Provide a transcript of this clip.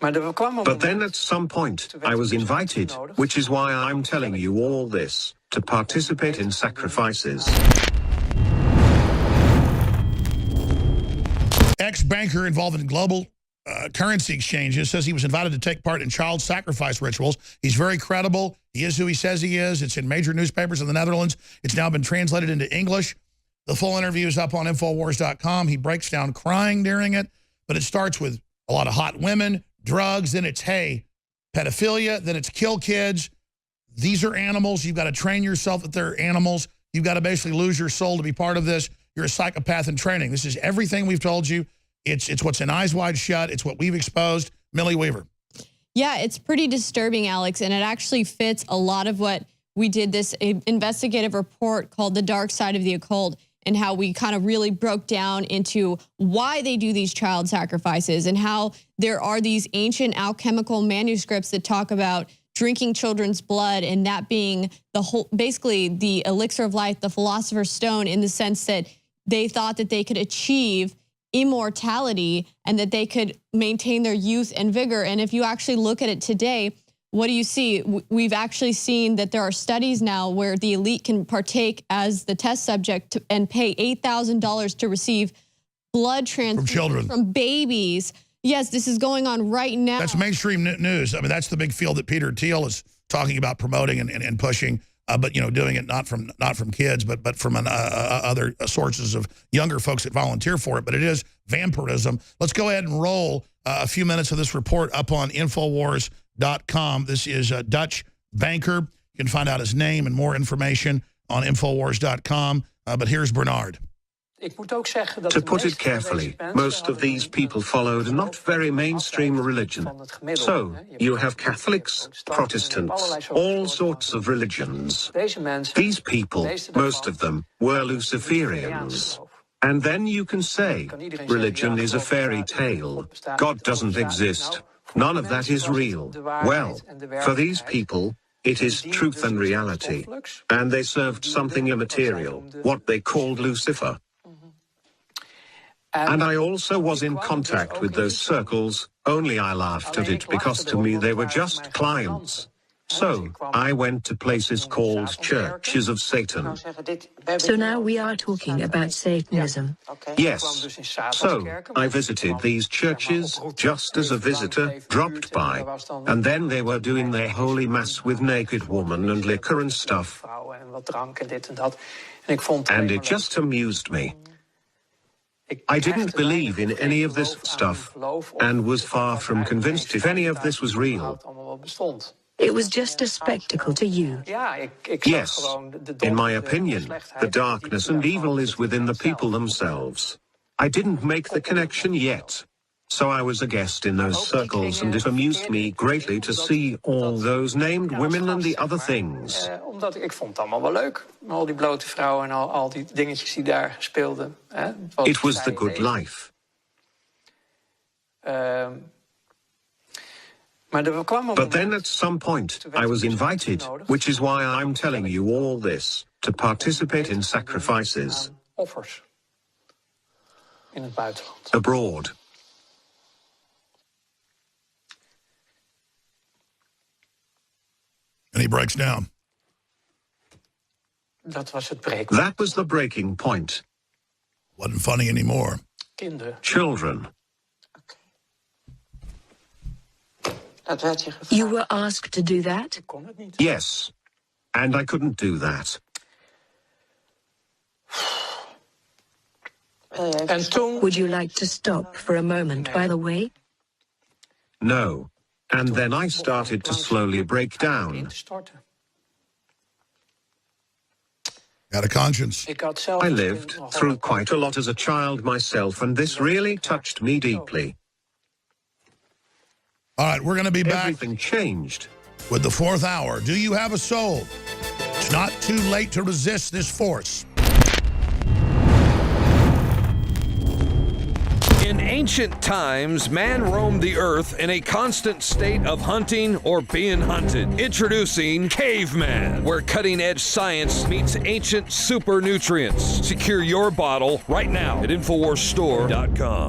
But then at some point, I was invited, which is why I'm telling you all this, to participate in sacrifices. Ex-banker involved in global currency exchanges says he was invited to take part in child sacrifice rituals. He's very credible. He is who he says he is. It's in major newspapers in the Netherlands. It's now been translated into English. The full interview is up on Infowars.com. He breaks down crying during it, but it starts with a lot of hot women, drugs, then it's, hey, pedophilia, then it's kill kids. These are animals. You've got to train yourself that they're animals. You've got to basically lose your soul to be part of this. You're a psychopath in training. This is everything we've told you. It's what's in Eyes Wide Shut. It's what we've exposed. Millie Weaver. Yeah, it's pretty disturbing, Alex, and it actually fits a lot of what we did, this investigative report called The Dark Side of the Occult, and how we kind of really broke down into why they do these child sacrifices and how there are these ancient alchemical manuscripts that talk about drinking children's blood and that being the whole, basically the elixir of life, the philosopher's stone, in the sense that they thought that they could achieve immortality and that they could maintain their youth and vigor. And if you actually look at it today, what do you see? We've actually seen that there are studies now where the elite can partake as the test subject and pay $8,000 to receive blood transfusions from babies. Yes, this is going on right now. That's mainstream news. I mean, that's the big field that Peter Thiel is talking about promoting and pushing. But, you know, doing it not from kids, but from other sources of younger folks that volunteer for it. But it is vampirism. Let's go ahead and roll a few minutes of this report up on Infowars.com. This is a Dutch banker. You can find out his name and more information on Infowars.com. But here's Bernard. To put it carefully, most of these people followed a not very mainstream religion. So, you have Catholics, Protestants, all sorts of religions. These people, most of them, were Luciferians. And then you can say, religion is a fairy tale. God doesn't exist. None of that is real. Well, for these people, it is truth and reality. And they served something immaterial, what they called Lucifer. And I also was in contact with those circles, only I laughed at it because to me they were just clients. So, I went to places called Churches of Satan. So now we are talking about Satanism. Yes. So, I visited these churches just as a visitor dropped by. And then they were doing their holy mass with naked women and liquor and stuff. And it just amused me. I didn't believe in any of this stuff, and was far from convinced if any of this was real. It was just a spectacle to you. Yes, in my opinion, the darkness and evil is within the people themselves. I didn't make the connection yet. So I was a guest in those circles, and it amused me greatly to see all those named women and the other things. Omdat ik vond het allemaal wel leuk. Al die blote vrouwen en al die dingetjes die daar speelden. It was the good life. But then at some point, I was invited, which is why I'm telling you all this, to participate in sacrifices. Offers. In het buitenland. Abroad. And he breaks down. Dat was het breekpunt. That was the breaking point. Wasn't funny anymore. Kinderen. Children. You were asked to do that? Ik kon het niet. Yes. And I couldn't do that. En toen... Would you like to stop for a moment, by the way? No. And then I started to slowly break down. Got a conscience. I lived through quite a lot as a child myself, and this really touched me deeply. All right, we're going to be back. Everything changed. With the fourth hour. Do you have a soul? It's not too late to resist this force. In ancient times, man roamed the earth in a constant state of hunting or being hunted. Introducing Caveman, where cutting-edge science meets ancient super nutrients. Secure your bottle right now at InfoWarsStore.com.